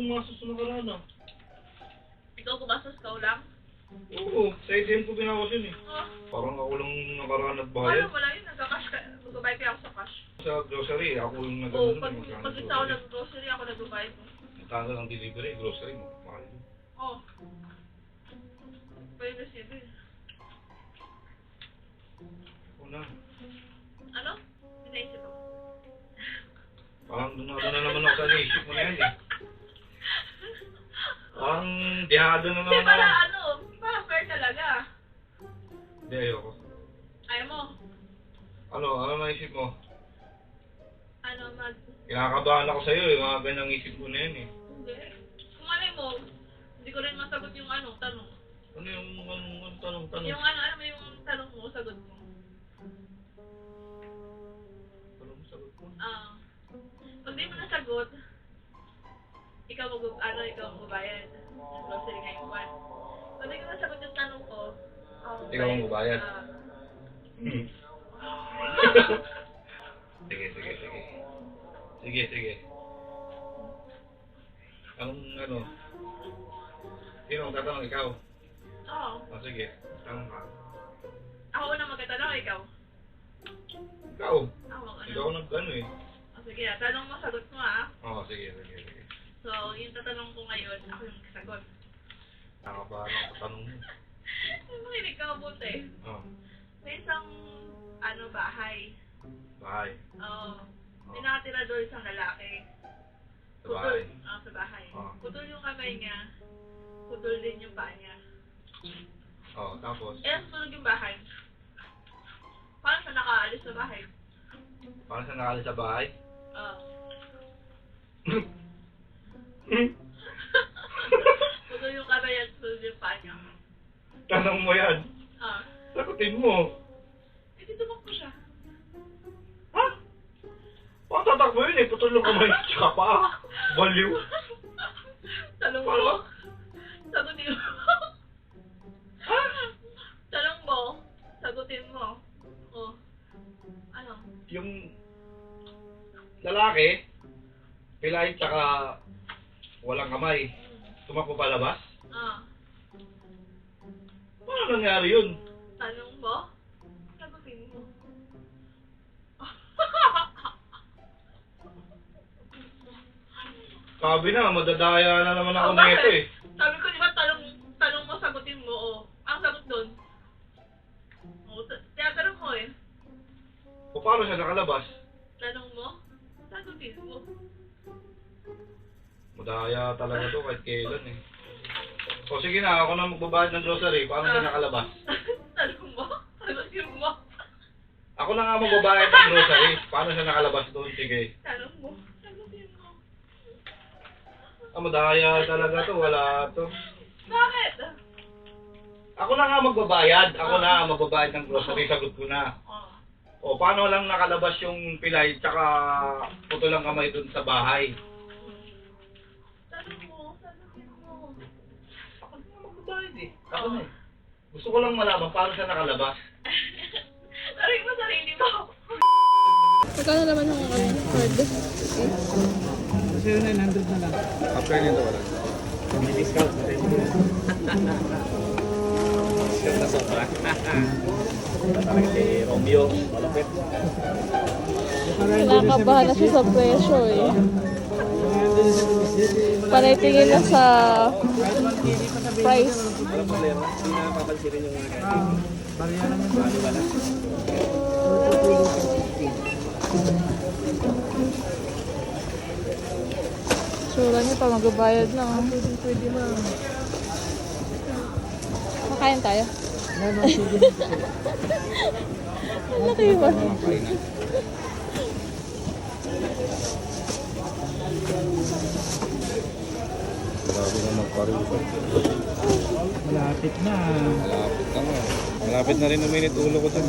gumastos sa nakaraan ah. Ikaw gumastos ka lang? Oo, sa ATM ko binawas yun eh. Oh. Parang ako lang nakaraan at Wala, bayad. wala yun. Nagka-cash ka. Magbabayad kaya ako sa cash. Sa grocery, ako yung Oo, nag-ano. pag isa ako nag-grocery, ako nagbabayad mo. Tanda ng delivery, grocery mo. Mahal yun. Oo. Pwede receive eh. Oo na. Ano? Pinaisip ako. Parang doon na naman ako sa naisip mo na yan eh. Parang dihado na Hindi naman pala ako. ano, para fair talaga. Hindi, ayoko. Ayaw mo? Ano naisip mo? Ano, Kinakabahan ako sa'yo eh, mga ganyang isip ko na yan eh. Hindi. Kung alay mo, hindi ko rin masagot yung ano, tanong. Ano yung tanong? Yung ano, alam mo yung tanong mo, sagot mo. Tanong mo, sagot ko. Pag di mo nasagot, ikaw magbabayad. Yung grocery ngayong buwan. Pag di ko nasagot yung tanong ko, Ikaw ang magbabayad. Sige. Ano? Sino ang tatanong, ikaw? Oo. Sige, tanong ka. Ako na magtatanong, ikaw. Ikaw? Ako ang ano. Ikaw nag-ano eh. Sige, tanong mo, sagot mo Oo, sige. So, yung tatanong ko ngayon, ako yung sagot. Nakabahan ako sa tanong mo. Makinig ka mabuti. Oo. May isang, bahay. Bahay. Oo. May nakatira doon isang lalaki. Sa bahay. Sa bahay. Oo. Putol yung kamay niya. Putol din yung paa niya. Oo, tapos? Susunog yung bahay. Paano siya nakaalis sa bahay? Paano siya nakalis sa bahay? Putol yung kamay at putol yung paa niya. Tanong mo yan. Sagutin mo. Eh, di tumakbo siya. Ha? Paano tatakbo yun eh? Putol yung kamay. Tsaka pa. Baliw. Tanong mo. Paano? Sagutin mo. Tanong mo. Sagutin mo. Ano? Yung lalaki, pilay tsaka walang kamay. Tumakbo palabas? Paano nangyari yun? Tanong mo. Sagutin mo. Sabi na, madadaya na naman ako na ito eh. Sabi ko, di ba, tanong mo, sagutin mo, Ang sagot doon. Tinatanong mo eh. O paano siya nakalabas? Tanong mo, sagutin mo. Madaya talaga to kahit kailan eh. O sige na, ako na magbabayad ng grocery. Paano siya nakalabas? Tanong mo, sagutin mo. Ako na nga magbabayad ng grocery. Paano siya nakalabas doon? Sige. Tanong mo, sagutin mo. Madaya talaga to. Wala to. Bakit? Ako na nga magbabayad. Ako na magbabayad ng grocery. Sagot ko na. O paano lang nakalabas yung pilay tsaka puto lang kamay doon sa bahay? Tanong mo, sagutin mo. Ako na nga magbabayad eh. Ako na eh. Gusto ko lang malaman paano siya nakalabas. Tarik mo sarili mo. Magkano naman yung card? Kasi 900 na lang. After nito wala. May discount. Discount na sobra. Talaga si Romeo. Malapit. Kinakabahan na siya sa presyo eh. Panay tingin na sa price. Walang problema. Hindi na papansirin yung mga ganyan. Bariya lang yun. Bali-wala. Sura niya pa magbabayad na. Pwede na. Makain tayo. Ano, sige. Ang laki ba? Grabe na magparusa. Malapit na. Malapit na nga. Malapit na rin uminit ulo ko dyan.